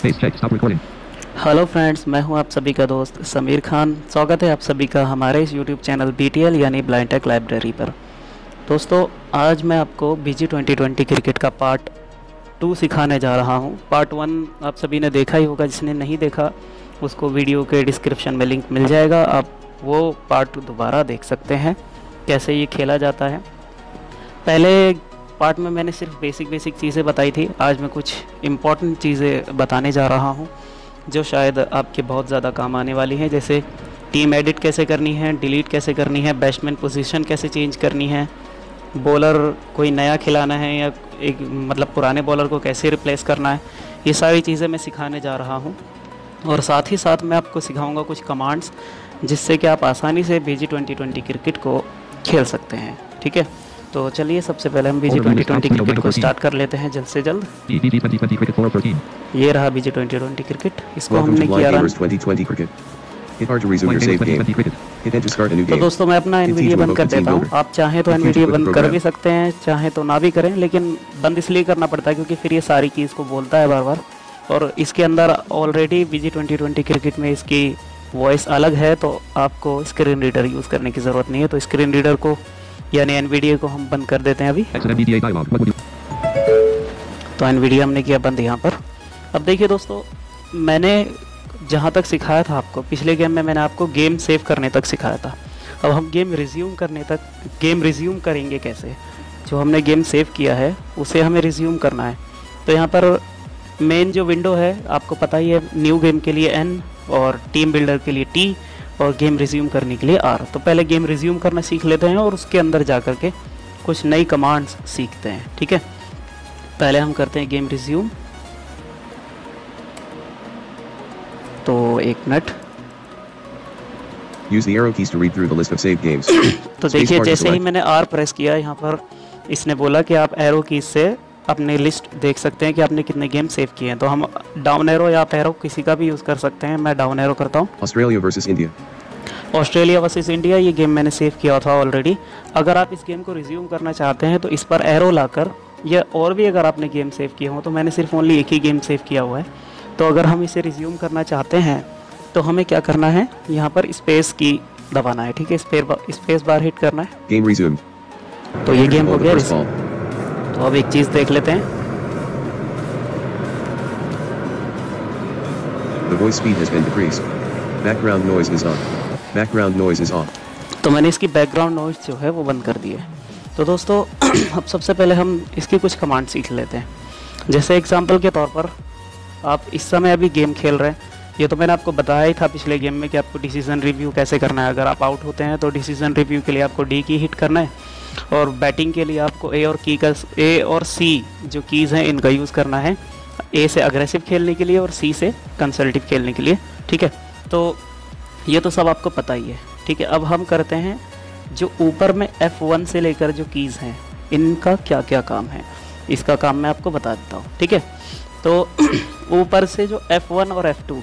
Hello friends, मैं हूं आप सभी का दोस्त समीर खान। स्वागत है आप सभी का हमारे इस यूट्यूब चैनल BTL यानी ब्लाइंड टेक लाइब्रेरी पर। दोस्तों, आज मैं आपको BG 2020 क्रिकेट का पार्ट 2 सिखाने जा रहा हूं। पार्ट 1 आप सभी ने देखा ही होगा, जिसने नहीं देखा उसको वीडियो के डिस्क्रिप्शन में लिंक मिल जाएगा, आप वो पार्ट दोबारा देख सकते हैं कैसे ये खेला जाता है। पहले पार्ट में मैंने सिर्फ बेसिक चीज़ें बताई थी, आज मैं कुछ इम्पॉर्टेंट चीज़ें बताने जा रहा हूँ जो शायद आपके बहुत ज़्यादा काम आने वाली हैं। जैसे टीम एडिट कैसे करनी है, डिलीट कैसे करनी है, बैट्समैन पोजीशन कैसे चेंज करनी है, बॉलर कोई नया खिलाना है या एक मतलब पुराने बॉलर को कैसे रिप्लेस करना है, ये सारी चीज़ें मैं सिखाने जा रहा हूँ। और साथ ही साथ मैं आपको सिखाऊंगा कुछ कमांड्स जिससे कि आप आसानी से BG 2020 क्रिकेट को खेल सकते हैं। ठीक है, तो चलिए सबसे पहले हम BG 2020 क्रिकेट को स्टार्ट कर लेते हैं जल्द से जल्द। ये रहा BG 2020 क्रिकेट, इसको हमने किया रन। तो दोस्तों, मैं अपना NVDA बंद कर देता हूँ। आप चाहें तो NVDA बंद कर भी सकते हैं, चाहे तो ना भी करें, लेकिन बंद इसलिए करना पड़ता है क्योंकि फिर ये सारी चीज़ को बोलता है बार बार। और इसके अंदर ऑलरेडी BG 2020 क्रिकेट में इसकी वॉइस अलग है, तो आपको स्क्रीन रीडर यूज़ करने की ज़रूरत नहीं है। तो स्क्रीन रीडर को यानी NVDA को हम बंद कर देते हैं अभी। तो NVDA हमने किया बंद यहाँ पर। अब देखिए दोस्तों, मैंने जहाँ तक सिखाया था आपको पिछले गेम में, मैंने आपको गेम सेव करने तक सिखाया था। अब हम गेम रिज्यूम करेंगे कैसे। जो हमने गेम सेव किया है उसे हमें रिज्यूम करना है। तो यहाँ पर मेन जो विंडो है आपको पता ही है, न्यू गेम के लिए N और टीम बिल्डर के लिए T और गेम रिज्यूम करने के लिए R। तो पहले गेम रिज्यूम करना सीख लेते हैं और उसके अंदर जा कर के कुछ नई कमांड्स सीखते हैं। ठीक है, पहले हम करते हैं गेम रिज्यूम। तो एक minute. Use the arrow keys to read through the list of saved games. तो देखिए, जैसे ही मैंने R प्रेस किया, यहाँ पर इसने बोला कि आप एरो कीज से अपने लिस्ट देख सकते हैं कि आपने कितने गेम सेव किए हैं। तो हम डाउन एरो या अप एरो किसी का भी यूज़ कर सकते हैं। मैं डाउन एरो करता हूँ। Australia versus India. Australia versus India, ये गेम मैंने सेव किया था ऑलरेडी। अगर आप इस गेम को रिज्यूम करना चाहते हैं तो इस पर एरो लाकर, या और भी अगर आपने गेम सेव किए हो, तो मैंने सिर्फ ओनली एक ही गेम सेव किया हुआ है। तो अगर हम इसे रिज्यूम करना चाहते हैं तो हमें क्या करना है, यहाँ पर स्पेस की दबाना है। ठीक है, स्पेस बार हिट करना है। Game resumed. तो ये गेम हो गया। तो अब एक चीज़ देख लेते हैं। The voice speed has been decreased. Background noise is on. Background noise is off. तो मैंने इसकी बैकग्राउंड नॉइज जो है वो बंद कर दी है। तो दोस्तों, अब सबसे पहले हम इसकी कुछ कमांड सीख लेते हैं। जैसे एग्जांपल के तौर पर, आप इस समय अभी गेम खेल रहे हैं। ये तो मैंने आपको बताया ही था पिछले गेम में कि आपको डिसीजन रिव्यू कैसे करना है। अगर आप आउट होते हैं तो डिसीजन रिव्यू के लिए आपको D की हिट करना है, और बैटिंग के लिए आपको A और C जो कीज़ हैं इनका यूज़ करना है। A से अग्रेसिव खेलने के लिए और C से कंसल्टिव खेलने के लिए। ठीक है, तो ये तो सब आपको पता ही है। ठीक है, अब हम करते हैं जो ऊपर में F1 से लेकर जो कीज़ हैं इनका क्या क्या काम है, इसका काम मैं आपको बता देता हूँ। ठीक है, तो ऊपर से जो F1 और F2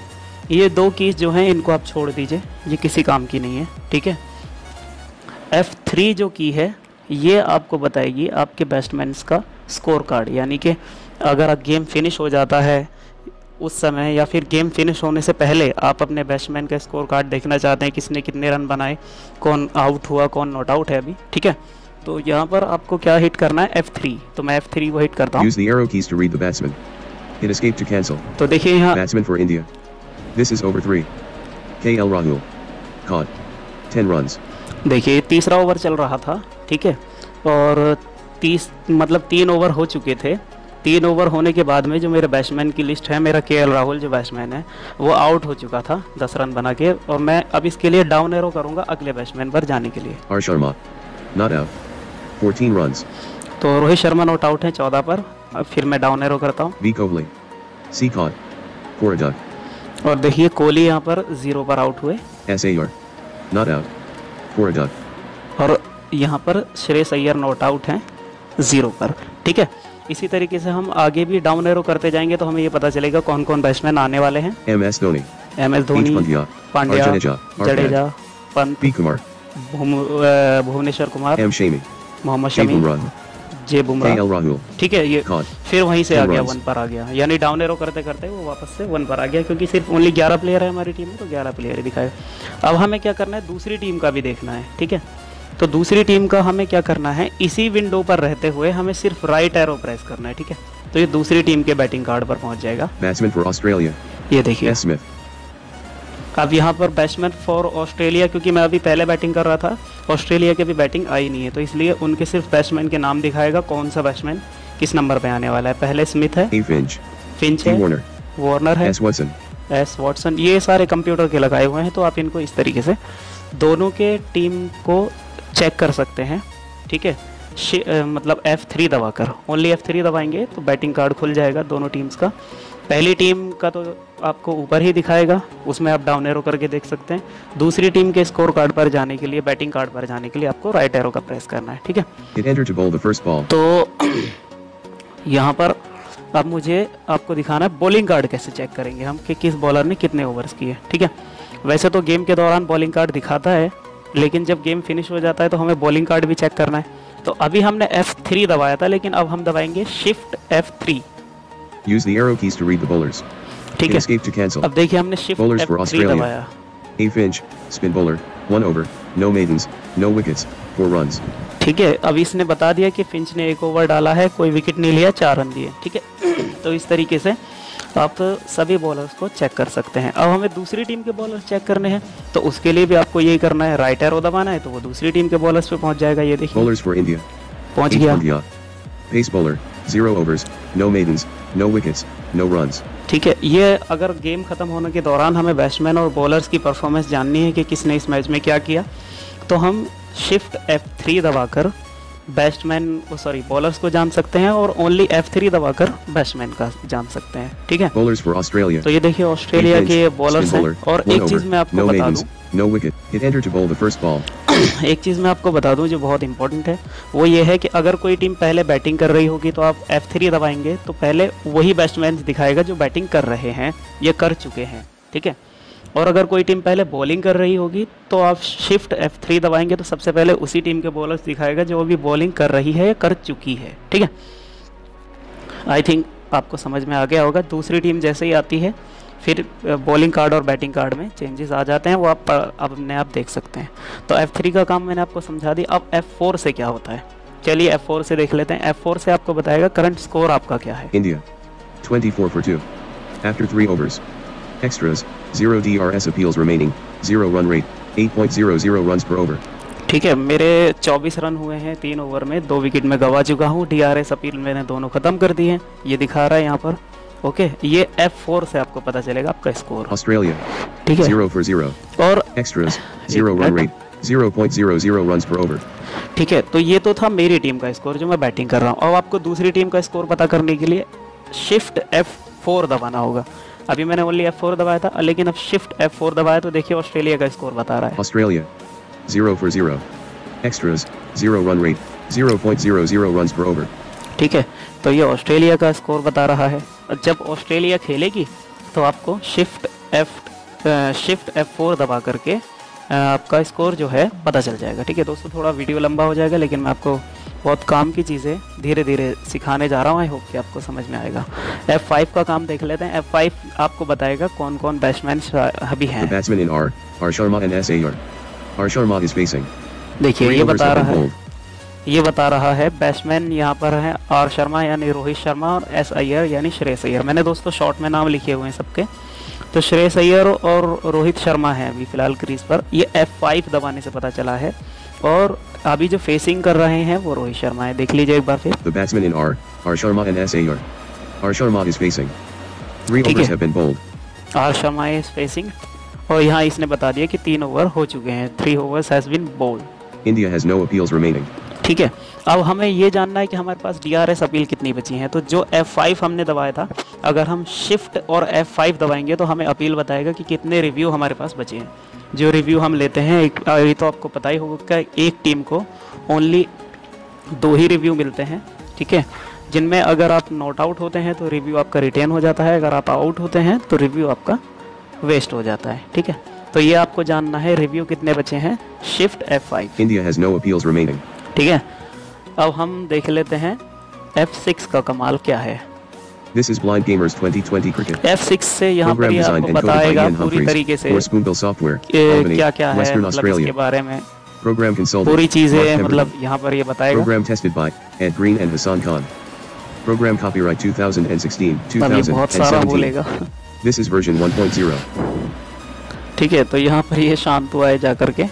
ये दो कीज़ जो हैं इनको आप छोड़ दीजिए, ये किसी काम की नहीं है। ठीक है, F3 जो की है ये आपको बताएगी आपके बैट्समैन्स का स्कोर कार्ड, यानी कि अगर गेम फिनिश हो जाता है उस समय या फिर गेम फिनिश होने से पहले आप अपने बैट्समैन का स्कोर कार्ड देखना चाहते हैं, किसने कितने रन बनाए, कौन आउट हुआ, कौन नॉट आउट है अभी। ठीक है, तो यहाँ पर आपको क्या हिट करना है, F3। तो मैं F3 को हिट करता हूँ। Use the arrow keys to read the batsman. Hit escape to cancel. तो देखिए यहाँ Batsman for India. This is over 3. KL Rahul. Caught. 10 runs. देखिए तीसरा ओवर चल रहा था। ठीक है, और 3 ओवर हो चुके थे। 3 ओवर होने के बाद में जो मेरे बैट्समैन की लिस्ट है, मेरा KL राहुल जो बैट्समैन है वो आउट हो चुका था 10 रन बना के, और मैं अब इसके लिए डाउन एरो करूंगा अगले बैट्समैन पर जाने के लिए। R Sharma. Not out. 14 runs. तो रोहित शर्मा नॉट आउट है 14 पर। अब फिर मैं डाउन एरो करता हूँ। V Kohli. C caught. For a duck. और देखिए कोहली यहाँ पर 0 पर आउट हुए। SAR. Not out. For a duck. और यहाँ पर श्रेयस अय्यर नॉट आउट हैं 0 पर। ठीक है, इसी तरीके से हम आगे भी डाउन एरो करते जाएंगे तो हमें ये पता चलेगा कौन कौन बैट्समैन आने वाले हैं। MS Dhoni. Pandya, Jadeja, Pant, B Kumar. Bhuvneshwar Kumar, M Shami. Mohammed Shami, जे बुमराह, KL Rahul. ठीक है, ये Caught. फिर वहीं से 10 आ गया runs. 1 पर आ गया, यानी डाउन एरो करते करते वो वापस से 1 पर आ गया, क्योंकि सिर्फ ओनली 11 प्लेयर है हमारी टीम में, तो 11 प्लेयर ही दिखाएगा। अब हमें क्या करना है, दूसरी टीम का भी देखना है, ठीक है। तो दूसरी टीम का हमें क्या करना है, इसी विंडो पर रहते हुए हमें सिर्फ राइट एरो प्रेस करना है, ठीक है। तो ये दूसरी टीम के बैटिंग कार्ड पर पहुंच जाएगा। Batsman for Australia. ये देखिए, S. Smith. अब यहाँ पर बैट्समैन फॉर ऑस्ट्रेलिया, क्योंकि मैं अभी पहले बैटिंग कर रहा था, ऑस्ट्रेलिया की भी बैटिंग आई नहीं है, तो इसलिए उनके सिर्फ बैट्समैन के नाम दिखाएगा, कौन सा बैट्समैन किस नंबर पे आने वाला है। पहले स्मिथ है, A. Finch. Finch T. है, Warner. वार्नर है, S. Watson. एस वॉटसन, ये सारे कंप्यूटर के लगाए हुए हैं। तो आप इनको इस तरीके से दोनों के टीम को चेक कर सकते हैं, ठीक है। मतलब F3 दबाकर, ओनली F3 दबाएंगे तो बैटिंग कार्ड खुल जाएगा दोनों टीम्स का। पहली टीम का तो आपको ऊपर ही दिखाएगा, उसमें आप डाउन एरो करके देख सकते हैं। दूसरी टीम के स्कोर कार्ड पर जाने के लिए, बैटिंग कार्ड पर जाने के लिए आपको राइट एरो का प्रेस करना है, ठीक है। Hit enter to bowl the first ball. तो यहाँ पर अब मुझे आपको दिखाना है बॉलिंग कार्ड कैसे चेक करेंगे हम, कि किस बॉलर ने कितने ओवर्स किए, ठीक है। वैसे तो गेम के दौरान बॉलिंग कार्ड दिखाता है, लेकिन जब गेम फिनिश हो जाता है तो हमें बॉलिंग कार्ड भी चेक करना है। तो अभी हमने F3 दबाया था, लेकिन अब हम दबाएंगे shift F3, Use the arrow keys to read the bowlers. ठीक Hit है। escape to cancel. अब देखिए हमने shift Bowlers for F3 Australia. दबाया, A. Finch. Spin bowler. 1 over. No maidens. No wickets. 4 runs. ठीक है। अब इसने बता दिया कि फिंच ने 1 ओवर डाला है, कोई विकेट नहीं लिया, 4 रन दिए, ठीक है। तो इस तरीके से आप सभी बॉलर्स को चेक कर सकते हैं। अब हमें दूसरी टीम के बॉलर्स चेक करने हैं, तो उसके लिए भी आपको यही करना है, राइट एरो दबाना है, तो वो दूसरी टीम के बॉलर्स पे पहुंच जाएगा। ये देखिए Bowlers for India. पहुंच H. गया, Pandya. Pace bowler. 0 overs. No maidens. No wickets. No runs. ठीक है। ये अगर गेम खत्म होने के दौरान हमें बैट्समैन और बॉलर्स की परफॉर्मेंस जाननी है कि किसने इस मैच में क्या किया, तो हम शिफ्ट F3 दबाकर बैट्समैन बॉलर्स को जान सकते हैं, और ओनली F3 दबाकर बैट्समैन का जान सकते हैं, ठीक है। Bowlers for Australia. तो ये देखिए ऑस्ट्रेलिया Finch. के Spin बॉलर्स हैं। bowler. और 1 एक चीज़ over. मैं आपको No बता maidens. दूं, No wicket. Hit enter to bowl the first ball. एक चीज़ मैं आपको बता दूं जो बहुत इंपॉर्टेंट है, वो ये है कि अगर कोई टीम पहले बैटिंग कर रही होगी तो आप F3 दबाएंगे, तो पहले वही बैट्समैन दिखाएगा जो बैटिंग कर रहे हैं, ये कर चुके हैं, ठीक है। और अगर कोई टीम पहले बॉलिंग कर रही होगी तो आप शिफ्ट F3 दबाएंगे, तो सबसे पहले उसी टीम के बॉलर्स दिखाएगा जो अभी बॉलिंग कर रही है या कर चुकी है, ठीक है। आई थिंक आपको समझ में आ गया होगा। दूसरी टीम जैसे ही आती है, फिर बॉलिंग कार्ड और बैटिंग कार्ड में चेंजेस आ जाते हैं, वो आप अपने आप देख सकते हैं। तो F3 का काम मैंने आपको समझा दिया। अब F4 से क्या होता है, चलिए F4 से देख लेते हैं। F4 से आपको बताएगा करंट स्कोर आपका क्या है। India. 24 for 2. After 3 overs. Extras. 0 DRS appeals remaining. 0 run rate. 8.00 runs per over. ठीक है, मेरे 24 रन हुए हैं 3 ओवर में, 2 विकेट में गवा चुका हूँ। DRS अपील मैंने दोनों ख़त्म कर दी हैं, ये दिखा रहा है यहाँ पर। ओके, ये F4 से आपको पता चलेगा आपका स्कोर, Australia. ठीक है। 0 for 0. और Extras. 0 run rate. 0.00 runs per over. ठीक है, तो ये तो था मेरी टीम का स्कोर जो मैं बैटिंग कर रहा हूँ। अब आपको दूसरी टीम का स्कोर पता करने के लिए शिफ्ट F4 दबाना होगा। अभी मैंने ओनली F4 दबाया था, लेकिन अब शिफ्ट F4 दबाया तो देखिए ऑस्ट्रेलिया का स्कोर बता रहा है। Australia. 0 for 0. Extras. 0 run rate. 0.00 runs per over. ठीक है, तो ये ऑस्ट्रेलिया का स्कोर बता रहा है। और जब ऑस्ट्रेलिया खेलेगी तो आपको शिफ्ट F4 दबा करके आपका स्कोर जो है पता चल जाएगा, ठीक है। दोस्तों थोड़ा वीडियो लंबा हो जाएगा, लेकिन मैं आपको बहुत काम की चीज़ें धीरे धीरे सिखाने जा रहा हूँ। आई होप कि आपको समझ में आएगा। F5 का काम देख लेते हैं। F5 आपको बताएगा कौन कौन बैट्समैन अभी हैं। The batsmen in R Sharma and S. Ayyar. R Sharma is facing. देखिए 3 ये overs बता have रहा been है, bowled. ये बता रहा है बैट्समैन यहाँ पर है R शर्मा यानी रोहित शर्मा, और S अय्यर यानी श्रेयस अय्यर। मैंने दोस्तों शॉर्ट में नाम लिखे हुए हैं सबके, तो श्रेयस अय्यर और रोहित शर्मा हैं अभी फ़िलहाल क्रीज पर। ये F5 दबाने से पता चला है, और अभी जो फेसिंग कर रहे हैं वो रोहित शर्मा है। देख लीजिए एक बार फिर। The batsmen in R Sharma and S. Ayyar. R Sharma is facing. 3 ठीक overs है। have been bowled. R Sharma is facing, और यहाँ इसने बता दिया कि 3 ओवर हो चुके हैं, 3 overs has been bowled. India has no appeals remaining. ठीक है, अब हमें ये जानना है कि हमारे पास DRS अपील कितनी बची हैं। तो जो F5 हमने दबाया था, अगर हम शिफ्ट और F5 दबाएंगे तो हमें अपील बताएगा कि कितने रिव्यू हमारे पास बचे हैं। जो रिव्यू हम लेते हैं, ये तो आपको पता ही होगा कि एक टीम को ओनली 2 ही रिव्यू मिलते हैं, ठीक है, जिनमें अगर आप नॉट आउट होते हैं तो रिव्यू आपका रिटेन हो जाता है, अगर आप आउट होते हैं तो रिव्यू आपका वेस्ट हो जाता है, ठीक है। तो ये आपको जानना है रिव्यू कितने बचे हैं, shift F5। India has no appeals remaining. ठीक है, अब हम देख लेते हैं F6 का कमाल क्या है। This is Blind Gamers 2020 Cricket. F6 से यहाँ पर Program ये designed आपको and coded by बताएगा Ian पूरी Humphreys तरीके से for Spoonbill Software, कि Albany, क्या क्या है, Western मतलब इसके Australia. बारे में Program consultant पूरी Mark चीज़ें Pemberton. मतलब यहाँ पर ये बताएगा। Program tested by Ed Green and Hassan Khan. Program copyright 2016, अब ये बहुत सारा 2017. बोलेगा। This is version 1.0. ठीक है, तो यहाँ पर ये शांत हुआ है जा करके।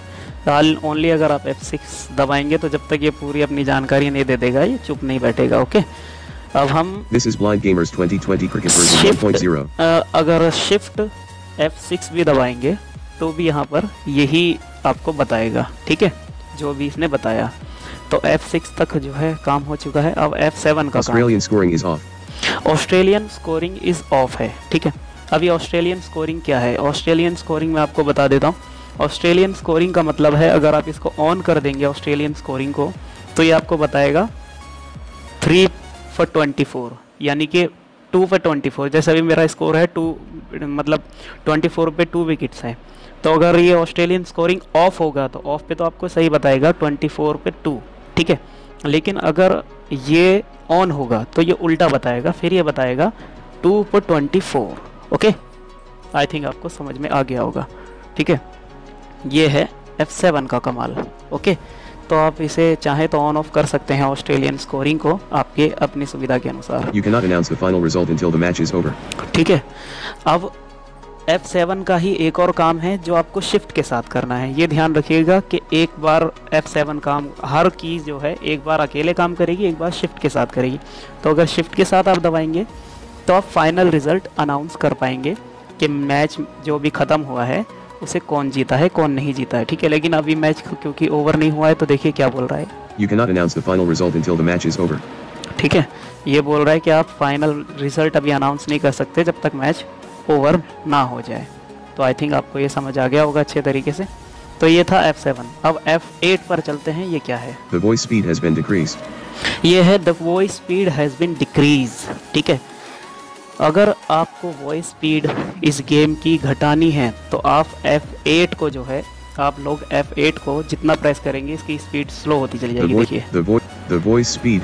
ओनली अगर आप F6 दबाएंगे तो जब तक ये पूरी अपनी जानकारी नहीं दे देगा ये चुप नहीं बैठेगा। ओके, अब हम This is Blind Gamers 2020 Cricket version shift 1.0. अगर शिफ्ट F6 भी दबाएंगे तो भी यहाँ पर यही आपको बताएगा। ठीक है, जो भी इसने बताया। तो F6 तक जो है काम हो चुका है। अब F7 का काम। Australian scoring is off. Australian scoring is of है। ठीक है, अभी ऑस्ट्रेलियन स्कोरिंग क्या है? ऑस्ट्रेलियन स्कोरिंग मैं आपको बता देता हूँ। ऑस्ट्रेलियन स्कोरिंग का मतलब है अगर आप इसको ऑन कर देंगे ऑस्ट्रेलियन स्कोरिंग को तो ये आपको बताएगा 3 for 24, यानी कि 2 for 24। जैसे अभी मेरा स्कोर है 2, मतलब 24 पे 2 विकेट्स हैं। तो अगर ये ऑस्ट्रेलियन स्कोरिंग ऑफ होगा तो ऑफ पे तो आपको सही बताएगा 24 पे 2। ठीक है, लेकिन अगर ये ऑन होगा तो ये उल्टा बताएगा, फिर ये बताएगा 2 पर 24। ओके, आई थिंक आपको समझ में आ गया होगा। ठीक है, ये है F7 का कमाल। ओके, तो आप इसे चाहे तो ऑन ऑफ कर सकते हैं ऑस्ट्रेलियन स्कोरिंग को आपके अपनी सुविधा के अनुसार। You cannot announce the final result until the match is over. ठीक है, अब F7 का ही एक और काम है जो आपको शिफ्ट के साथ करना है। ये ध्यान रखिएगा कि एक बार F7 काम, हर की जो है एक बार अकेले काम करेगी, एक बार शिफ्ट के साथ करेगी। तो अगर शिफ्ट के साथ आप दबाएंगे तो आप फाइनल रिजल्ट अनाउंस कर पाएंगे कि मैच जो भी ख़त्म हुआ है उसे कौन जीता है कौन नहीं जीता है। ठीक है, लेकिन अभी मैच क्योंकि ओवर नहीं हुआ है तो देखिए क्या बोल रहा है। You cannot announce the final result until the match is over. ठीक है, ये बोल रहा है कि आप फाइनल रिजल्ट अभी अनाउंस नहीं कर सकते जब तक मैच ओवर ना हो जाए। तो आई थिंक आपको ये समझ आ गया होगा अच्छे तरीके से। तो ये था F7। अब F8 पर चलते हैं। ये क्या है? The voice speed has been decreased. ये है the voice speed has been decrease. ठीक है, अगर आपको वॉइस स्पीड इस गेम की घटानी है तो आप F8 को जो है, आप लोग F8 को जितना प्रेस करेंगे इसकी स्पीड स्लो होती चली जाएगी। देखिए The voice speed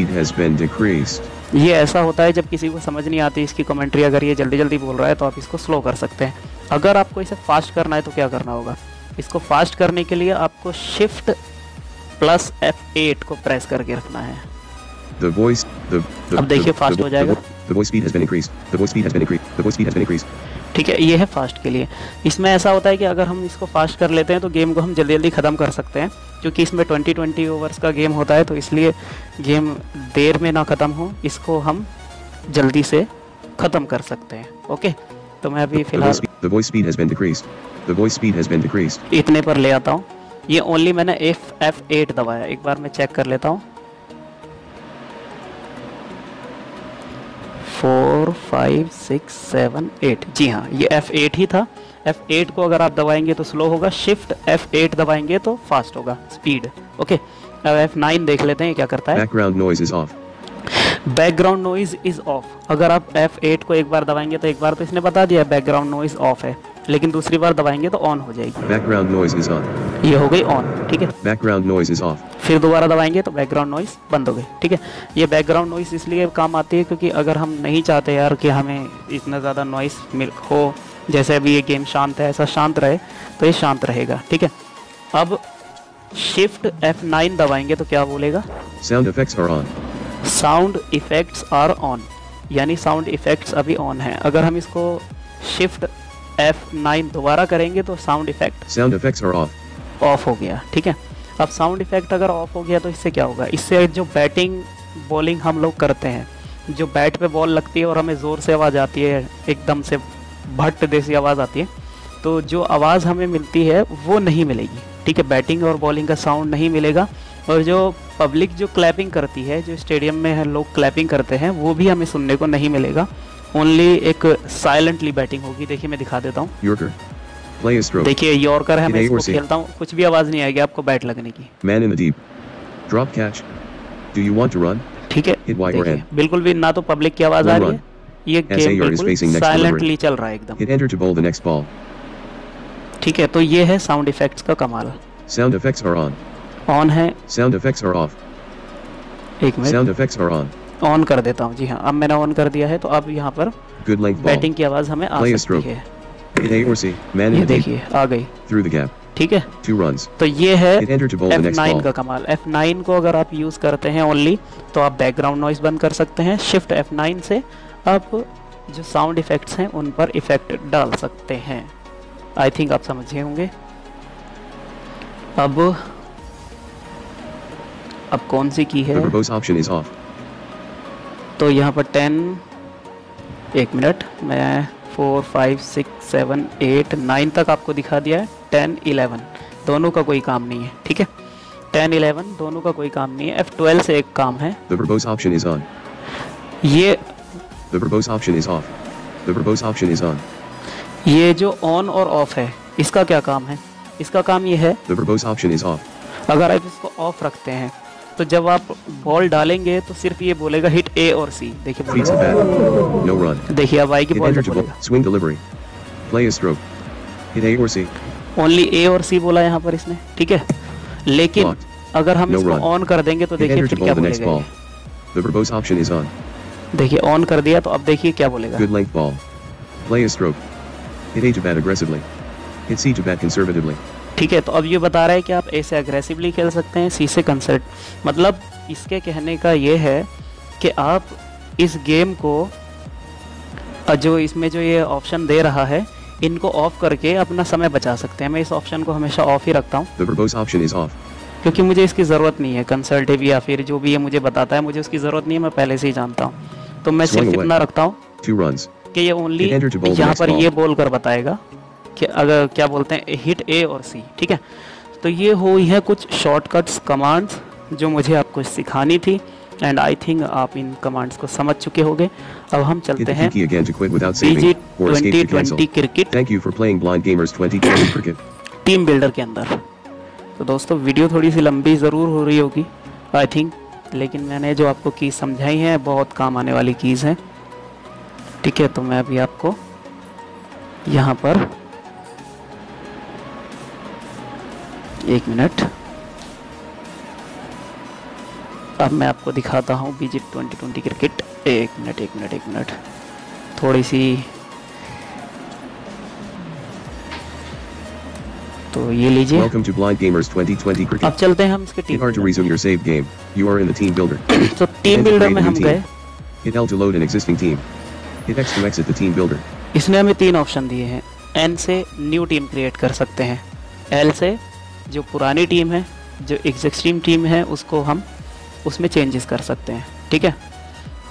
has been decreased. ये ऐसा होता है जब किसी को समझ नहीं आती इसकी कमेंट्री, अगर ये जल्दी जल्दी बोल रहा है तो आप इसको स्लो कर सकते हैं। अगर आपको इसे फास्ट करना है तो क्या करना होगा? इसको फास्ट करने के लिए आपको शिफ्ट प्लस F8 को प्रेस करके रखना है। अब देखिए फास्ट हो जाएगा। The voice speed has been increased. The voice speed has been increased. The voice speed has been increased. ठीक है, ये है फास्ट के लिए। इसमें ऐसा होता है कि अगर हम इसको फास्ट कर लेते हैं तो गेम को हम जल्दी जल्दी ख़त्म कर सकते हैं, क्योंकि इसमें 20 ओवर्स का गेम होता है, तो इसलिए गेम देर में ना ख़त्म हो, इसको हम जल्दी से ख़त्म कर सकते हैं। ओके, तो मैं अभी फ़िलहाल The voice speed has been decreased. The voice speed has been decreased. इतने पर ले आता हूँ। ये ओनली मैंने F8 दबाया, एक बार मैं चेक कर लेता हूँ। 4 5 6 7 8, जी हाँ, ये F8 ही था। F8 को अगर आप दबाएंगे तो स्लो होगा, शिफ्ट F8 दबाएंगे तो फास्ट होगा स्पीड। ओके, अब F9 देख लेते हैं क्या करता है। Background noise is off. Background noise is of. अगर आप F8 को एक बार दबाएंगे तो एक बार तो इसने बता दिया बैकग्राउंड नॉइज ऑफ है, लेकिन दूसरी बार दबाएंगे तो ऑन हो जाएगी। Background noise is on. ये हो गई ऑन। ठीक है, Background noise is off. फिर दोबारा दबाएंगे तो बैकग्राउंड नॉइज बंद हो गई। ठीक है, ये बैकग्राउंड नॉइज इसलिए काम आती है क्योंकि अगर हम नहीं चाहते यार कि हमें इतना ज़्यादा नॉइस हो, जैसे अभी ये गेम शांत है, ऐसा शांत रहे, तो ये शांत रहेगा। ठीक है, अब शिफ्ट F9 दबाएंगे तो क्या बोलेगा? Sound effects are on. Sound effects are on, यानी साउंड इफ़ेक्ट्स अभी ऑन है। अगर हम इसको शिफ्ट F9 दोबारा करेंगे तो sound effects are off. Off हो गया। ठीक है, अब साउंड इफ़ेक्ट अगर ऑफ हो गया तो इससे क्या होगा? इससे जो बैटिंग बॉलिंग हम लोग करते हैं, जो बैट पे बॉल लगती है और हमें ज़ोर से आवाज़ आती है, एकदम से भट्ट जैसी आवाज़ आती है, तो जो आवाज़ हमें मिलती है वो नहीं मिलेगी। ठीक है, बैटिंग और बॉलिंग का साउंड नहीं मिलेगा, और जो पब्लिक जो क्लैपिंग करती है, जो स्टेडियम में है लोग क्लैपिंग करते हैं, वो भी हमें सुनने को नहीं मिलेगा। ओनली एक साइलेंटली बैटिंग होगी। देखिए मैं दिखा देता हूँ। Yorker. Play a stroke. देखिए यॉर्कर है, मैं Hit A इसको or C. खेलता हूँ, कुछ भी आवाज़ नहीं आएगी आपको बैट लगने की। Man in the deep. Drop catch. Do you want to run? ठीक है, Hit Y or देखिए N. बिल्कुल भी ना तो पब्लिक की आवाज़ आ रही है, ये SA गेम or is बिल्कुल facing next साइलेंटली चल रहा है एकदम। Hit enter to bowl the next ball. ठीक है, तो ये है साउंड इफेक्ट्स का कमाल। Sound effects are on. On है। Sound effects are off. एक minute, Sound effects are on. On कर देता हूँ। जी हाँ, अब मैंने ऑन कर दिया है, तो अब यहाँ पर Good length ball. बैटिंग की आवाज़ हमें आ Play a सकती stroke. है। Hit A or C. Man ये in the deep. देखिए आ गई, Through the gap. ठीक है। 2 runs. तो ये है Hit enter to bowl the next F9 ball. का कमाल। F9 को अगर आप यूज़ करते हैं ओनली, तो आप बैकग्राउंड नॉइस बंद कर सकते हैं। शिफ्ट F9 से आप जो साउंड इफ़ेक्ट्स हैं उन पर इफ़ेक्ट डाल सकते हैं। आई थिंक आप समझे होंगे। अब कौन सी की The है? verbose option is off. तो यहाँ पर 10, एक मिनट, मैं 4, 5, 6, 7, 8, 9 तक आपको दिखा दिया है। 10, 11 दोनों का कोई काम नहीं है, ठीक है। 10, 11 दोनों का कोई काम नहीं है। F12 से एक काम है। The verbose option is on. ये The verbose option is off. The verbose option is on. ये जो ऑन और ऑफ है, इसका क्या काम है? इसका काम ये है, The verbose option is off. अगर आप इसको ऑफ रखते हैं तो जब आप बॉल डालेंगे तो सिर्फ ये बोलेगा हिट ए और सी। देखिए Feeds the बोलेगा, bat. No run. देखिए अब आएगी Hit ball, enter to bowl. बोलेगा Swing delivery. Play a stroke. Hit A or C. Only A और सी बोला यहाँ पर इसने, ठीक है। लेकिन Blocked. अगर हम No इसको run. ऑन कर देंगे तो Hit देखिए enter to फिर क्या bowl the next बोलेगा ball. ये। The verbose option is on. देखिए ऑन कर दिया, तो अब देखिए क्या बोलेगा। Good length ball. Play a stroke. Hit A to bat aggressively. Hit C to bat conservatively. ठीक है, तो अब ये बता रहा है कि आप ए से अग्रेसिवली खेल सकते हैं, सी से कंसर्ट। मतलब इसके कहने का ये है कि आप इस गेम को जो इसमें जो ये ऑप्शन दे रहा है, इनको ऑफ करके अपना समय बचा सकते हैं। मैं इस ऑप्शन को हमेशा ऑफ ही रखता हूँ, The verbose option is off. क्योंकि मुझे इसकी ज़रूरत नहीं है। कंसल्टिव या फिर जो भी ये मुझे बताता है, मुझे उसकी ज़रूरत नहीं है, मैं पहले से ही जानता हूँ। तो मैं सिर्फ Swung away. इतना रखता हूँ 2 runs. कि ये only Hit enter to bowl the यहाँ next पर ball. ये बोल कर बताएगा कि अगर क्या बोलते हैं हिट ए और सी, ठीक है। तो ये हुई है कुछ शॉर्टकट्स कमांड्स जो मुझे आपको सिखानी थी, एंड आई थिंक आप इन कमांड्स को समझ चुके होंगे। अब हम Hit चलते the हैं key again to quit without saving PG or escape to cancel. 2020 cricket Thank you for playing Blind Gamers 2020 Cricket. Team builder के अंदर। तो दोस्तों वीडियो थोड़ी सी लंबी ज़रूर हो रही होगी आई थिंक, लेकिन मैंने जो आपको कीज़ समझाई हैं बहुत काम आने वाली कीज़ हैं, ठीक है। तो मैं अभी आपको यहाँ पर एक मिनट, अब मैं आपको दिखाता हूँ BG 2020 क्रिकेट। एक मिनट, थोड़ी सी, तो ये लीजिए। Welcome to Blind Gamers 2020 अब Cricket. चलते हैं हम इसके Hit team R to resume your saved game. You are in the team builder. तो टीम बिल्डर में हम गए। Hit L to load an existing team. Hit X to exit the team builder. इसने हमें 3 ऑप्शन दिए हैं। N से new team create कर सकते हैं, L से जो पुरानी टीम है, जो एग्जिस्टिंग टीम है, उसको हम उसमें चेंजेस कर सकते हैं, ठीक है।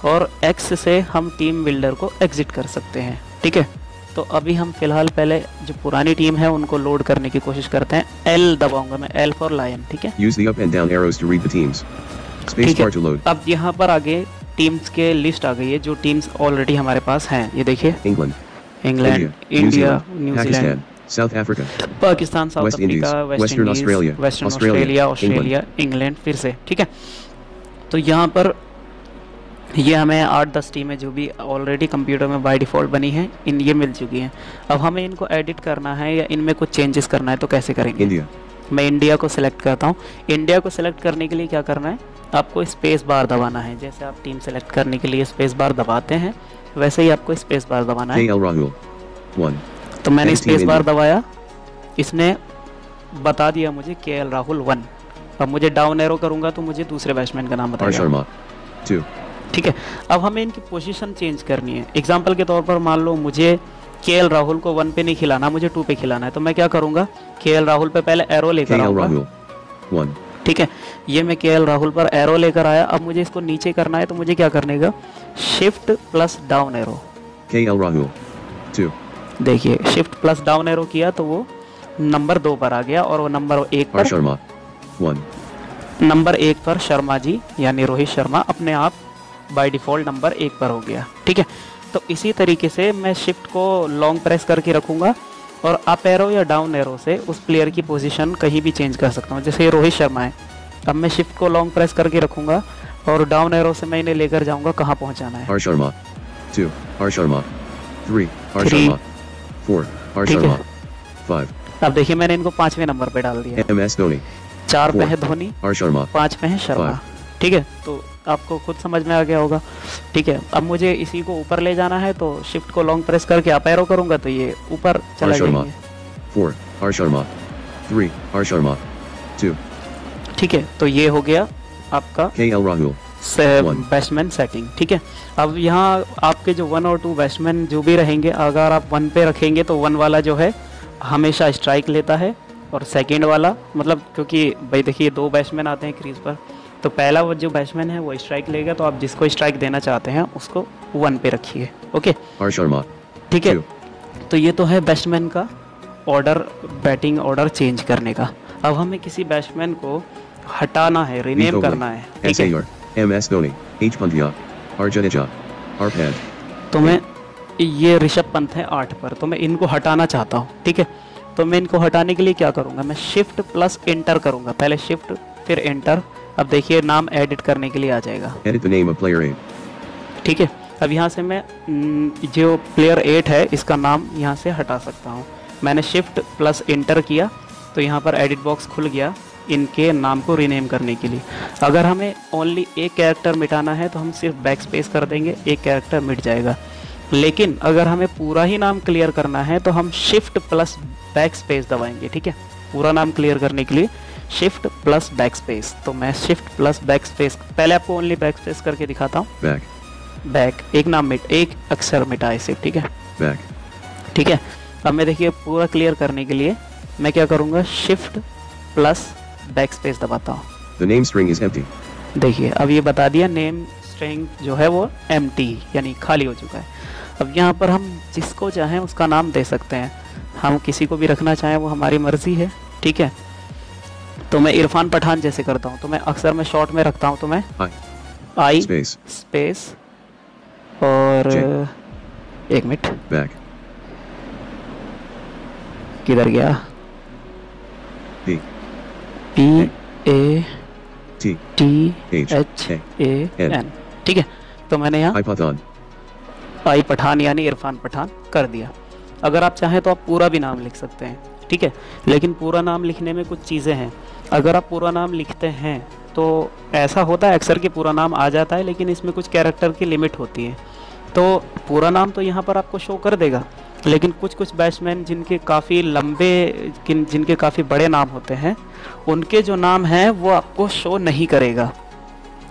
और X से हम टीम बिल्डर को एग्जिट कर सकते हैं, ठीक है। तो अभी हम फिलहाल पहले जो पुरानी टीम है उनको लोड करने की कोशिश करते हैं। L दबाऊंगा मैं, L फॉर लायन, ठीक है। Use the up and down arrows to read the teams. Space ठीक है, bar to load. अब यहाँ पर आगे टीम्स के लिस्ट आ गई है जो टीम्स ऑलरेडी हमारे पास हैं। ये देखिए, England, England, New India, Zealand, New Zealand, Pakistan, South Africa, Pakistan, South West Indies, Africa, West Western Indies, Australia, Western Australia, Australia, Australia, England, फिर से, ठीक है। तो यहाँ पर ये हमें 8-10 टीमें जो भी ऑलरेडी कंप्यूटर में बाय डिफ़ॉल्ट बनी हैं, इन ये मिल चुकी हैं। अब हमें इनको एडिट करना है या इनमें कुछ चेंजेस करना है, तो कैसे करेंगे? India, मैं इंडिया को सिलेक्ट करता हूँ। इंडिया को सिलेक्ट करने के लिए क्या करना है, आपको स्पेस बार दबाना है। जैसे आप टीम सेलेक्ट करने के लिए स्पेस बार दबाते हैं, वैसे ही आपको स्पेस बार दबाना है। KL Rahul, 1. तो मैंने Next स्पेस team बार India. दबाया, इसने बता दिया मुझे KL राहुल 1। अब मुझे डाउन एरो करूंगा तो मुझे दूसरे बैट्समैन का नाम R बताएगा, Sharma, 2. ठीक है। अब हमें इनकी पोजीशन चेंज करनी है। एग्जांपल के तौर पर मान लो मुझे KL राहुल को 1 पे नहीं खिलाना, मुझे 2 पे खिलाना है, तो मैं क्या करूंगा, KL राहुल पे पहले एरो लेकर KL आऊंगा, Rahul, 1. ठीक है। ये मैं KL राहुल पर एरो लेकर आया। अब मुझे इसको नीचे करना है, तो मुझे क्या करने का, shift plus down arrow. KL Rahul, 2. देखिए शिफ्ट प्लस डाउन एरो किया तो वो नंबर 2 पर आ गया, और वो नंबर 1 R पर, Sharma, 1. नंबर 1 पर शर्मा जी यानी रोहित शर्मा अपने आप बाय डिफ़ॉल्ट नंबर 1 पर हो गया, ठीक है। तो इसी तरीके से मैं शिफ्ट को लॉन्ग प्रेस करके रखूँगा और अप एरो या डाउन एरो से उस प्लेयर की पोजीशन कहीं भी चेंज कर सकता हूँ। जैसे ये रोहित शर्मा है, अब मैं शिफ्ट को लॉन्ग प्रेस करके रखूँगा और डाउन एरो से मैं इन्हें लेकर जाऊँगा कहाँ पहुँचाना है। R Sharma, 2. R Sharma, 3. R 3. Sharma, 4. R ठीक है। Sharma, 5. अब देखिए मैंने इनको 5वें नंबर पे डाल दिया। MS Dhoni, 4 पे 4. है धोनी, R. Sharma. 5 पे है शर्मा। ठीक है, तो आपको खुद समझ में आ गया होगा। ठीक है, अब मुझे इसी को ऊपर ले जाना है, तो शिफ्ट को लॉन्ग प्रेस करके अप एरो करूंगा तो ये ऊपर चला जाएंगे। 4. R. Sharma. 3. R. Sharma. 2. ठीक है, तो ये हो गया आपका KL Rahul. Batsman setting. ठीक है, अब यहाँ आपके जो 1 और 2 बैट्समैन जो भी रहेंगे, अगर आप 1 पे रखेंगे तो 1 वाला जो है हमेशा स्ट्राइक लेता है, और सेकंड वाला मतलब क्योंकि भाई देखिए 2 बैट्समैन आते हैं क्रीज पर, तो पहला वो जो बैट्समैन है वो स्ट्राइक लेगा, तो आप जिसको स्ट्राइक देना चाहते हैं उसको 1 पे रखिए। Okay, R. Sharma. ठीक है, 2. तो ये तो है बैट्समैन का ऑर्डर, बैटिंग ऑर्डर चेंज करने का। अब हमें किसी बैट्समैन को हटाना है, रिनेम करना है। ठीक है, SAR. MS Dhoni. H. Pandya. R. Jadeja. R. Pant. तो मैं ये ऋषभ पंत है 8 पर, तो मैं इनको हटाना चाहता हूँ। ठीक है, तो मैं इनको हटाने के लिए क्या करूँगा, मैं शिफ्ट प्लस एंटर करूँगा, पहले शिफ्ट फिर एंटर। अब देखिए नाम एडिट करने के लिए आ जाएगा। Edit the name of player 8. ठीक है, अब यहाँ से मैं जो प्लेयर 8 है इसका नाम यहाँ से हटा सकता हूँ। मैंने शिफ्ट प्लस एंटर किया तो यहाँ पर एडिट बॉक्स खुल गया इनके नाम को रीनेम करने के लिए। अगर हमें ओनली एक कैरेक्टर मिटाना है तो हम सिर्फ बैक स्पेस कर देंगे, एक कैरेक्टर मिट जाएगा। लेकिन अगर हमें पूरा ही नाम क्लियर करना है तो हम शिफ्ट प्लस बैक स्पेस दबाएंगे। ठीक है, पूरा नाम क्लियर करने के लिए शिफ्ट प्लस बैक स्पेस। तो मैं शिफ्ट प्लस बैक स्पेस, पहले आपको ओनली बैक स्पेस करके दिखाता हूँ। Back. बैक, एक नाम एक अक्षर मिटाए सिर्फ। ठीक है, Back. ठीक है, अब मैं देखिए पूरा क्लियर करने के लिए मैं क्या करूँगा, शिफ्ट प्लस बैक स्पेस दबाता हूँ। The name string is empty. देखिए अब ये बता दिया नेम स्ट्रिंग जो है वो एम्प्टी यानी खाली हो चुका है। अब यहाँ पर हम जिसको चाहें उसका नाम दे सकते हैं, हम किसी को भी रखना चाहें वो हमारी मर्जी है। ठीक है, तो मैं इरफान पठान जैसे करता हूँ, तो मैं अक्सर मैं शॉर्ट में रखता हूँ, तो मैं आई Space. स्पेस और एक मिनट Back. किधर गया, B. P A T. T H. H A. A N. ठीक है, तो मैंने यहाँ I. Pathan. आई पठान यानी इरफान पठान कर दिया। अगर आप चाहें तो आप पूरा भी नाम लिख सकते हैं। ठीक है, लेकिन पूरा नाम लिखने में कुछ चीज़ें हैं। अगर आप पूरा नाम लिखते हैं तो ऐसा होता है अक्सर कि पूरा नाम आ जाता है, लेकिन इसमें कुछ कैरेक्टर की लिमिट होती है। तो पूरा नाम तो यहाँ पर आपको शो कर देगा, लेकिन कुछ बैट्समैन जिनके काफ़ी लंबे जिनके काफ़ी बड़े नाम होते हैं, उनके जो नाम हैं वो आपको शो नहीं करेगा।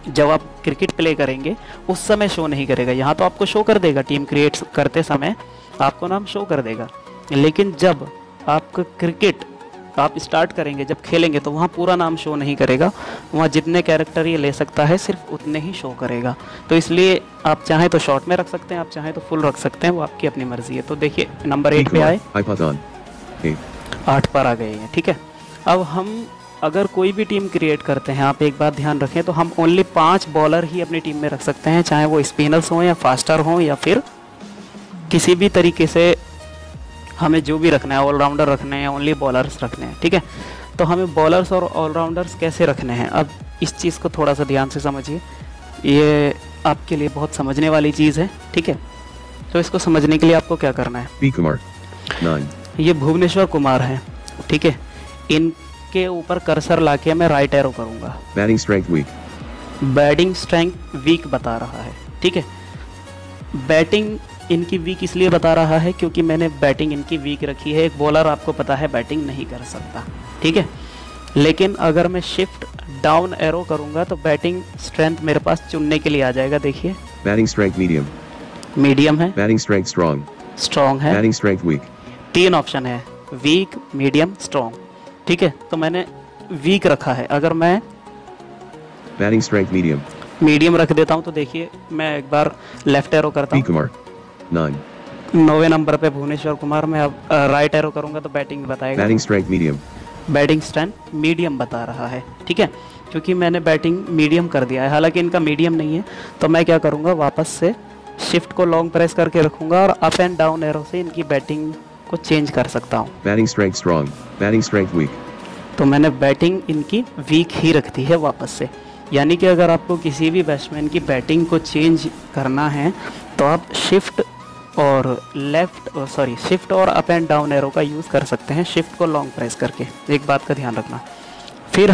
जब आप क्रिकेट प्ले करेंगे उस समय शो नहीं करेगा। यहाँ तो आपको शो कर देगा, टीम क्रिएट करते समय आपको नाम शो कर देगा, लेकिन जब आपका क्रिकेट आप स्टार्ट करेंगे, जब खेलेंगे, तो वहाँ पूरा नाम शो नहीं करेगा। वहाँ जितने कैरेक्टर ये ले सकता है सिर्फ उतने ही शो करेगा। तो इसलिए आप चाहें तो शॉर्ट में रख सकते हैं, आप चाहें तो फुल रख सकते हैं, वो आपकी अपनी मर्जी है। तो देखिए नंबर 8 पे आए, I. Pathan. 8 पर आ गए हैं। ठीक है, अब हम अगर कोई भी टीम क्रिएट करते हैं, आप एक बात ध्यान रखें, तो हम ओनली 5 बॉलर ही अपनी टीम में रख सकते हैं, चाहे वो स्पिनर्स हों या फास्टर हों या फिर किसी भी तरीके से हमें जो भी रखना है, ऑलराउंडर रखने हैं, ओनली बॉलर्स रखने हैं। ठीक है, तो हमें बॉलर्स और ऑलराउंडर्स कैसे रखने हैं, अब इस चीज़ को थोड़ा सा ध्यान से समझिए, ये आपके लिए बहुत समझने वाली चीज़ है। ठीक है, तो इसको समझने के लिए आपको क्या करना है, B. Kumar. 9. ये भुवनेश्वर कुमार हैं। ठीक है, इनके ऊपर कर्सर लाके मैं राइट एरो करूँगा। Batting strength weak. Batting strength weak बता रहा है। ठीक है, बैटिंग इनकी वीक इसलिए बता रहा है क्योंकि मैंने बैटिंग इनकी वीक रखी है। एक बॉलर आपको पता है बैटिंग नहीं कर सकता। ठीक है, लेकिन अगर मैं शिफ्ट डाउन एरो करूंगा तो बैटिंग स्ट्रेंथ मेरे पास चुनने के लिए आ जाएगा। देखिए Batting strength medium. मीडियम है, Batting strength strong. स्ट्रॉन्ग है, Batting strength weak. 3 ऑप्शन है, वीक, मीडियम, स्ट्रॉन्ग। ठीक है, तो मैंने वीक रखा है। अगर मैं Batting strength medium. मीडियम रख देता हूं तो देखिए मैं एक बार लेफ्ट एरो करता B. हूं, Kumar. 9. 9वें नंबर पे भुवनेश्वर कुमार। मैं अब राइट एरो करूंगा तो बैटिंग बताएगा। Batting strength medium. Batting strength medium बता रहा है। ठीक है, क्योंकि मैंने बैटिंग मीडियम कर दिया है, हालांकि इनका मीडियम नहीं है, तो मैं क्या करूंगा, वापस से शिफ्ट को लॉन्ग प्रेस करके रखूंगा और अप एंड डाउन एरो से इनकी बैटिंग को चेंज कर सकता हूं। Batting strength strong. Batting strength weak. तो मैंने बैटिंग इनकी वीक ही रख दी है वापस से। यानी कि अगर आपको किसी भी बैट्समैन की बैटिंग को चेंज करना है तो आप शिफ्ट और अप एंड डाउन एरो का यूज़ कर सकते हैं, शिफ्ट को लॉन्ग प्रेस करके। एक बात का ध्यान रखना, फिर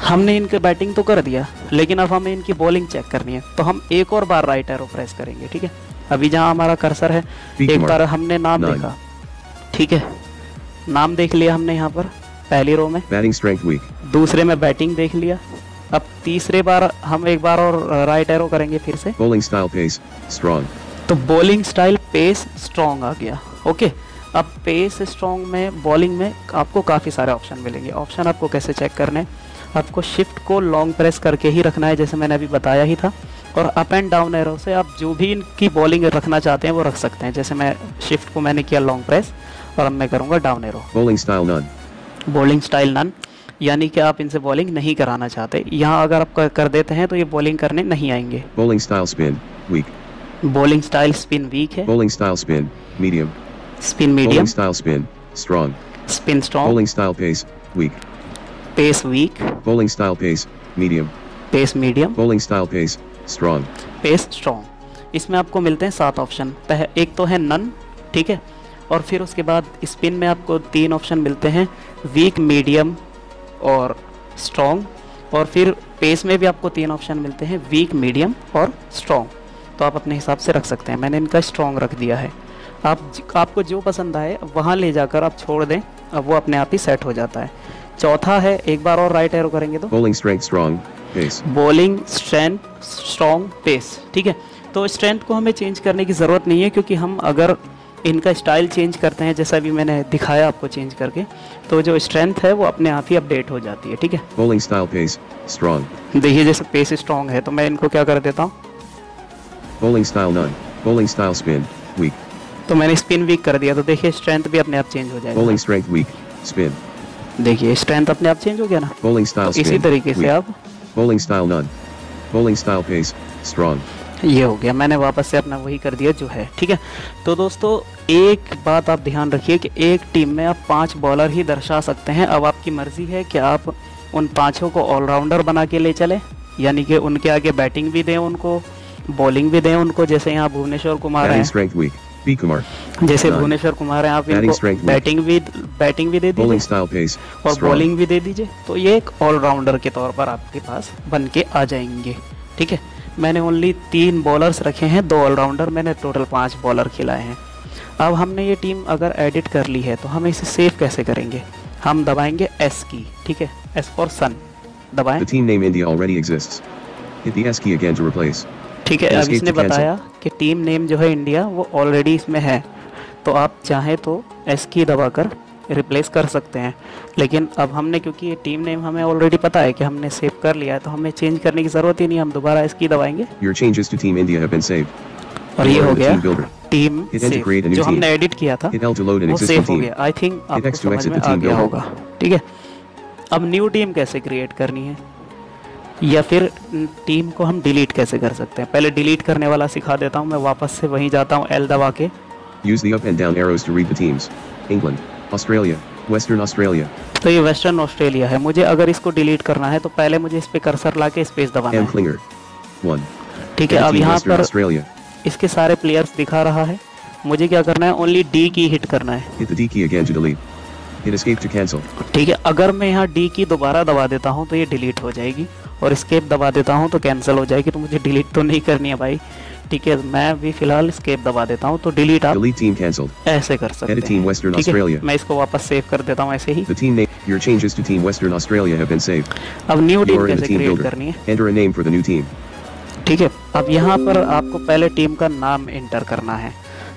हमने इनके बैटिंग तो कर दिया, लेकिन अब हमें इनकी बॉलिंग चेक करनी है, तो हम एक और बार राइट एरो प्रेस करेंगे। ठीक है, अभी जहाँ हमारा कर्सर है एक बार हमने नाम देखा, ठीक है, नाम देख लिया हमने यहाँ पर पहली रो में, Batting strength weak. दूसरे में बैटिंग देख लिया। अब तीसरे बार हम एक बार और राइट एरो करेंगे फिर से, Bowling style pace strong. तो बॉलिंग स्टाइल पेस स्ट्रॉन्ग आ गया। ओके, अब पेस स्ट्रॉन्ग में बॉलिंग में आपको काफ़ी सारे ऑप्शन मिलेंगे। ऑप्शन आपको कैसे चेक करने, आपको शिफ्ट को लॉन्ग प्रेस करके ही रखना है, जैसे मैंने अभी बताया ही था, और अप एंड डाउन एरो से आप जो भी इनकी बॉलिंग रखना चाहते हैं वो रख सकते हैं। जैसे मैं शिफ्ट को मैंने किया लॉन्ग प्रेस, और अब मैं करूँगा down arrow. Bowling style none. Bowling style none, यानी कि आप इनसे बॉलिंग नहीं कराना चाहते। यहाँ अगर आप कर देते हैं तो ये बॉलिंग करने नहीं आएंगे। Bowling style spin weak. Bowling style spin weak है, Bowling style spin medium. Spin medium, Bowling style spin strong. Spin strong, Bowling style pace weak. Pace weak, Bowling style pace medium. Pace medium, Bowling style pace strong. Pace strong. इसमें आपको मिलते हैं 7 option. एक तो है none, ठीक है, और फिर उसके बाद स्पिन में आपको 3 ऑप्शन मिलते हैं, वीक, मीडियम और स्ट्रॉन्ग, और फिर पेस में भी आपको 3 ऑप्शन मिलते हैं, वीक, मीडियम और स्ट्रॉन्ग। तो आप अपने हिसाब से रख सकते हैं। मैंने इनका स्ट्रॉन्ग रख दिया है। आपको जो पसंद आए वहाँ ले जाकर आप छोड़ दें, अब वो अपने आप ही सेट हो जाता है। चौथा है, एक बार और राइट एरो करेंगे तो Bowling strength strong pace. Bowling strength strong pace, ठीक है। तो स्ट्रेंथ को हमें चेंज करने की ज़रूरत नहीं है, क्योंकि हम अगर इनका स्टाइल चेंज करते हैं, जैसा भी मैंने दिखाया आपको चेंज करके, तो जो स्ट्रेंथ है वो अपने आप ही अपडेट हो जाती है। ठीक है, Bowling style pace strong. देखिए जैसे पेस स्ट्रॉन्ग है तो मैं इनको क्या कर देता हूँ, Bowling style none. Bowling style spin weak. तो मैंने स्पिन वीक कर दिया, तो देखिए स्ट्रेंथ भी अपने आप चेंज हो जाएगा। Bowling strength weak. Spin. देखिए स्ट्रेंथ अपने आप चेंज हो गया ना। Bowling style तो इसी spin तरीके से weak. आप, Bowling style none. Bowling style pace strong. ये हो गया, मैंने वापस से अपना वही कर दिया जो है। ठीक है, तो दोस्तों एक बात आप ध्यान रखिए कि एक टीम में आप 5 बॉलर ही दर्शा सकते हैं। अब आपकी मर्ज़ी है कि आप उन 5 को ऑलराउंडर बना के ले चले, यानी कि उनके आगे बैटिंग भी दें उनको, बॉलिंग भी दें उनको। जैसे यहाँ भुवनेश्वर कुमार Batting हैं, strength weak. B Kumar. जैसे None. भुवनेश्वर कुमार हैं, आप Batting इनको strength weak. बैटिंग भी दे Bowling दीजिए style pace और strong. बॉलिंग भी दे दीजिए, तो ये एक ऑलराउंडर के तौर पर आपके पास बन के आ जाएंगे। ठीक है, मैंने ओनली 3 बॉलर्स रखे हैं, 2 ऑलराउंडर, मैंने टोटल 5 बॉलर खिलाए हैं। अब हमने ये टीम अगर एडिट कर ली है तो हम इसे सेव कैसे करेंगे, हम दबाएंगे S की। ठीक है, S फॉर सन दबाएं। The team name India already exists. Hit the S key again to replace. ठीक है, अब Escape इसने to cancel. बताया कि टीम नेम जो है इंडिया वो ऑलरेडी इसमें है, तो आप चाहें तो S की दबाकर रिप्लेस कर सकते हैं। लेकिन अब हमने, क्योंकि ये टीम नेम हमें ऑलरेडी पता है कि हमने सेव कर लिया है, तो हमें चेंज करने की ज़रूरत ही नहीं, हम दोबारा S की दबाएंगे Your changes to Team India have been saved. और ये You are हो in the गया team builder. Team Hit enter to create a new जो team. हमने एडिट किया था Hit L to load an वो existing सेव हो team. गया। आई थिंक आपको X to समझ exit में the आ team गया builder. होगा। ठीक है, अब न्यू टीम कैसे क्रिएट करनी है, या फिर टीम को हम डिलीट कैसे कर सकते हैं। पहले डिलीट करने वाला सिखा देता हूँ, मैं वापस से वहीं जाता हूँ, L दबा के। Use the up and down arrows to read the teams. England, Australia, Western Australia. तो ये वेस्टर्न ऑस्ट्रेलिया है। मुझे अगर इसको डिलीट करना है तो पहले मुझे इस पे कर्सर ला के स्पेस दबाना M है। Klinger. 1. ठीक है, अब Team यहाँ Western पर Australia. इसके सारे प्लेयर्स दिखा रहा है, मुझे क्या करना है, ओनली D की हिट करना है। Hit the D key again to delete. Hit escape to cancel. ठीक है, अगर मैं यहाँ D की दोबारा दबा देता हूँ तो ये डिलीट हो जाएगी, और स्केप दबा देता हूँ तो कैंसिल हो जाएगी। तो मुझे डिलीट तो नहीं करनी है भाई। ठीक है, मैं भी फिलहाल स्केप दबा देता हूँ, तो डिलीट आप Delete team cancelled. ऐसे कर सकते Edit team Western हैं। ठीक है, Australia. मैं इसको वापस सेव कर देता हूँ ऐसे ही। The team name. Your changes to Team Western Australia have been saved. अब new You team are in the कैसे team क्रिएट builder. करनी है। Enter a name for the new team. ठीक है, अब यहाँ पर आपको पहले टीम का नाम एंटर करना है।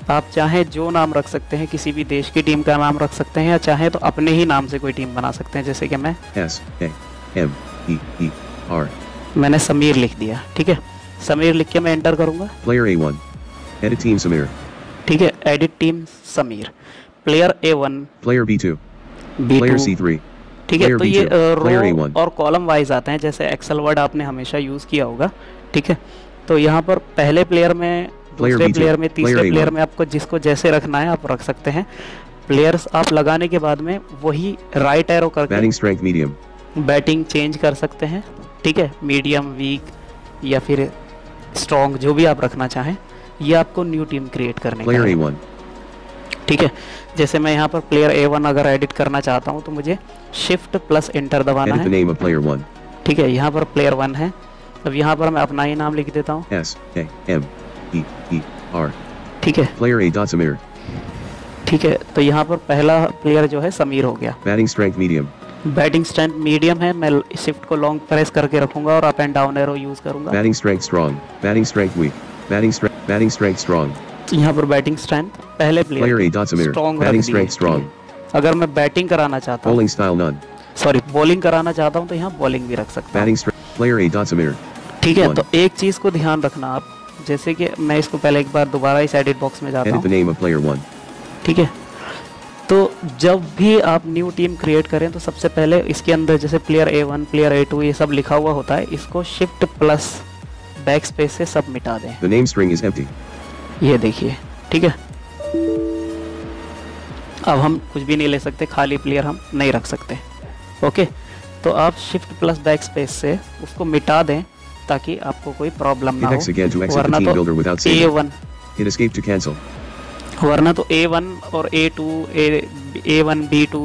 आप चाहे जो नाम रख सकते हैं, किसी भी देश की टीम का नाम रख सकते हैं, या चाहे तो अपने ही नाम से कोई टीम बना सकते हैं। जैसे कि मैं S A M E E R. मैंने समीर लिख दिया। ठीक है, समीर लिख के मैं एंटर करूँगा। Player A1. Edit team Samir. ठीक है, edit team Sameer, player A1, Player B2. B2, Player C3. ठीक है। Player तो ये B2, Player रो A1. और कॉलम वाइज आते हैं, जैसे एक्सेल वर्ड आपने हमेशा यूज़ किया होगा। ठीक है, तो यहाँ पर पहले प्लेयर में, दूसरे B2, प्लेयर में, तीसरे Player प्लेयर A1. में आपको जिसको जैसे रखना है आप रख सकते हैं। प्लेयर्स आप लगाने के बाद में वही राइट एरो करके Batting strength medium. Batting change कर सकते हैं। ठीक है, मीडियम, वीक या फिर स्ट्रॉन्ग, जो भी आप रखना चाहें। ये आपको न्यू टीम क्रिएट करने का Player है। A1. ठीक है, जैसे मैं यहाँ पर प्लेयर A1 अगर एडिट करना चाहता हूँ तो मुझे शिफ्ट प्लस एंटर दबाना Edit the है। name of player 1. ठीक है, यहाँ पर प्लेयर 1 है। अब यहाँ पर मैं अपना ही नाम लिख देता हूँ। S-A-M-E-E-R. ठीक है, Player A. Samir. ठीक है, तो यहाँ पर पहला प्लेयर जो है समीर हो गया। Batting strength medium. Batting strength medium है, मैं शिफ्ट को लॉन्ग प्रेस करके रखूंगा और up and down arrow use करूंगा। Batting strength strong. Batting strength weak. Batting strength strong. यहाँ पर बैटिंग स्ट्रेंथ पहले Player player A. Samir. Strong Batting strength strong. अगर मैं बैटिंग कराना चाहता हूँ, Bowling style none. Sorry bowling कराना चाहता हूँ तो यहाँ बॉलिंग भी रख सकता हूँ। Batting strength. Player A. Samir. ठीक है, One. तो एक चीज को ध्यान रखना आप, जैसे कि मैं इसको पहले एक बार दोबारा इस एडिट बॉक्स में जाता Edit the हूँ। name of player 1. ठीक है, तो जब भी आप न्यू टीम क्रिएट करें तो सबसे पहले इसके अंदर जैसे प्लेयर A1 प्लेयर A2 ये सब लिखा हुआ होता है, इसको शिफ्ट प्लस बैक स्पेस से सब मिटा दें। The name string is empty. ये देखिए, ठीक है, अब हम कुछ भी नहीं ले सकते, खाली प्लेयर हम नहीं रख सकते। ओके, तो आप शिफ्ट प्लस बैक स्पेस से उसको मिटा दें ताकि आपको कोई प्रॉब्लम ना Hit X again to हो, exit the वरना team builder तो without saving. A1 Hit escape to cancel. वरना तो A1 और A2 A1 B2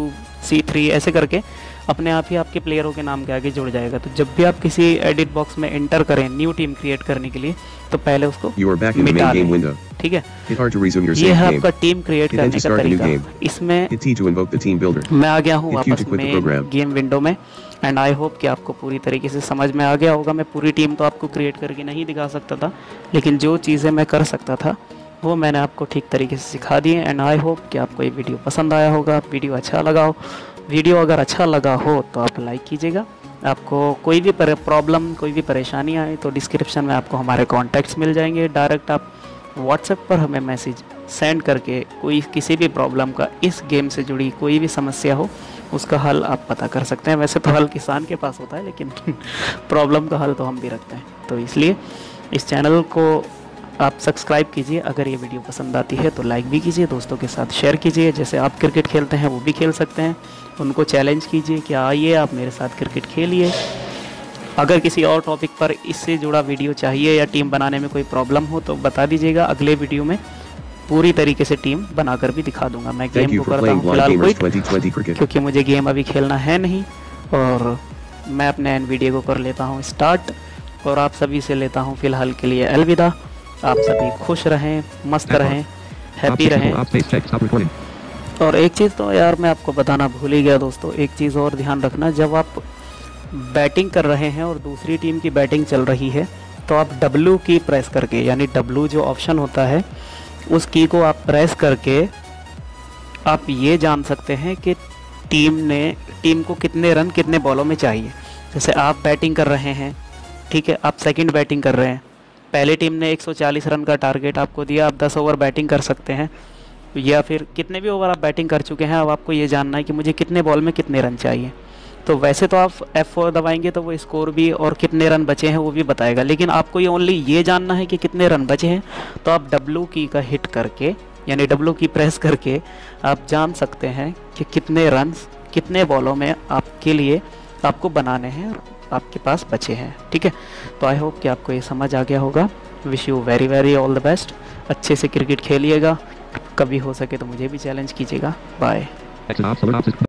C3 ऐसे करके अपने आप ही आपके प्लेयरों के नाम के आगे जुड़ जाएगा। तो जब भी आप किसी एडिट बॉक्स में एंटर करें न्यू टीम क्रिएट करने के लिए तो पहले उसको You are back in the मिटा main game दें। window. ठीक है, Hit R to resume your ये save है game. आपका टीम क्रिएट Hit N करने to का start a new तरीका। game. इसमें Hit T to invoke the team builder. मैं आ गया हूँ Hit Q वापस to quit the में program. गेम विंडो में एंड आई होप कि आपको पूरी तरीके से समझ में आ गया होगा। मैं पूरी टीम तो आपको क्रिएट करके नहीं दिखा सकता था, लेकिन जो चीज़ें मैं कर सकता था वो मैंने आपको ठीक तरीके से सिखा दिए एंड आई होप कि आपको ये वीडियो पसंद आया होगा, वीडियो अच्छा लगा हो। वीडियो अगर अच्छा लगा हो तो आप लाइक कीजिएगा। आपको कोई भी प्रॉब्लम कोई भी परेशानी आए तो डिस्क्रिप्शन में आपको हमारे कॉन्टैक्ट्स मिल जाएंगे। डायरेक्ट आप व्हाट्सएप पर हमें मैसेज सेंड करके कोई किसी भी प्रॉब्लम का इस गेम से जुड़ी कोई भी समस्या हो उसका हल आप पता कर सकते हैं। वैसे तो हल किसान के पास होता है, लेकिन प्रॉब्लम का हल तो हम भी रखते हैं। तो इसलिए इस चैनल को आप सब्सक्राइब कीजिए। अगर ये वीडियो पसंद आती है तो लाइक भी कीजिए, दोस्तों के साथ शेयर कीजिए। जैसे आप क्रिकेट खेलते हैं वो भी खेल सकते हैं, उनको चैलेंज कीजिए कि आइए आप मेरे साथ क्रिकेट खेलिए। अगर किसी और टॉपिक पर इससे जुड़ा वीडियो चाहिए या टीम बनाने में कोई प्रॉब्लम हो तो बता दीजिएगा, अगले वीडियो में पूरी तरीके से टीम बनाकर भी दिखा दूंगा। मैं Thank गेम you को for करता playing हूँ Blind फिलहाल Gamers क्विट, 2020 cricket. क्योंकि मुझे गेम अभी खेलना है नहीं और मैं अपने एन वीडियो को कर लेता हूँ स्टार्ट और आप सभी से लेता हूँ फिलहाल के लिए अलविदा। आप सभी खुश रहें, मस्त रहें, हैप्पी रहें। और एक चीज़ तो यार मैं आपको बताना भूल ही गया दोस्तों, एक चीज़ और ध्यान रखना, जब आप बैटिंग कर रहे हैं और दूसरी टीम की बैटिंग चल रही है तो आप W की प्रेस करके, यानी W जो ऑप्शन होता है उस की को आप प्रेस करके आप ये जान सकते हैं कि टीम को कितने रन कितने बॉलों में चाहिए। जैसे आप बैटिंग कर रहे हैं, ठीक है, आप सेकंड बैटिंग कर रहे हैं, पहले टीम ने 140 रन का टारगेट आपको दिया, आप 10 ओवर बैटिंग कर सकते हैं या फिर कितने भी ओवर आप बैटिंग कर चुके हैं। अब आपको ये जानना है कि मुझे कितने बॉल में कितने रन चाहिए। तो वैसे तो आप F4 दबाएंगे तो वो स्कोर भी और कितने रन बचे हैं वो भी बताएगा, लेकिन आपको ये ओनली ये जानना है कि कितने रन बचे हैं। तो आप W की का हिट करके, यानी W की प्रेस करके आप जान सकते हैं कि कितने रन कितने बॉलों में आपके लिए आपको बनाने हैं और आपके पास बचे हैं। ठीक है, तो आई होप कि आपको ये समझ आ गया होगा। Wish you very very all the best. अच्छे से क्रिकेट खेलिएगा, कभी हो सके तो मुझे भी चैलेंज कीजिएगा। बाय।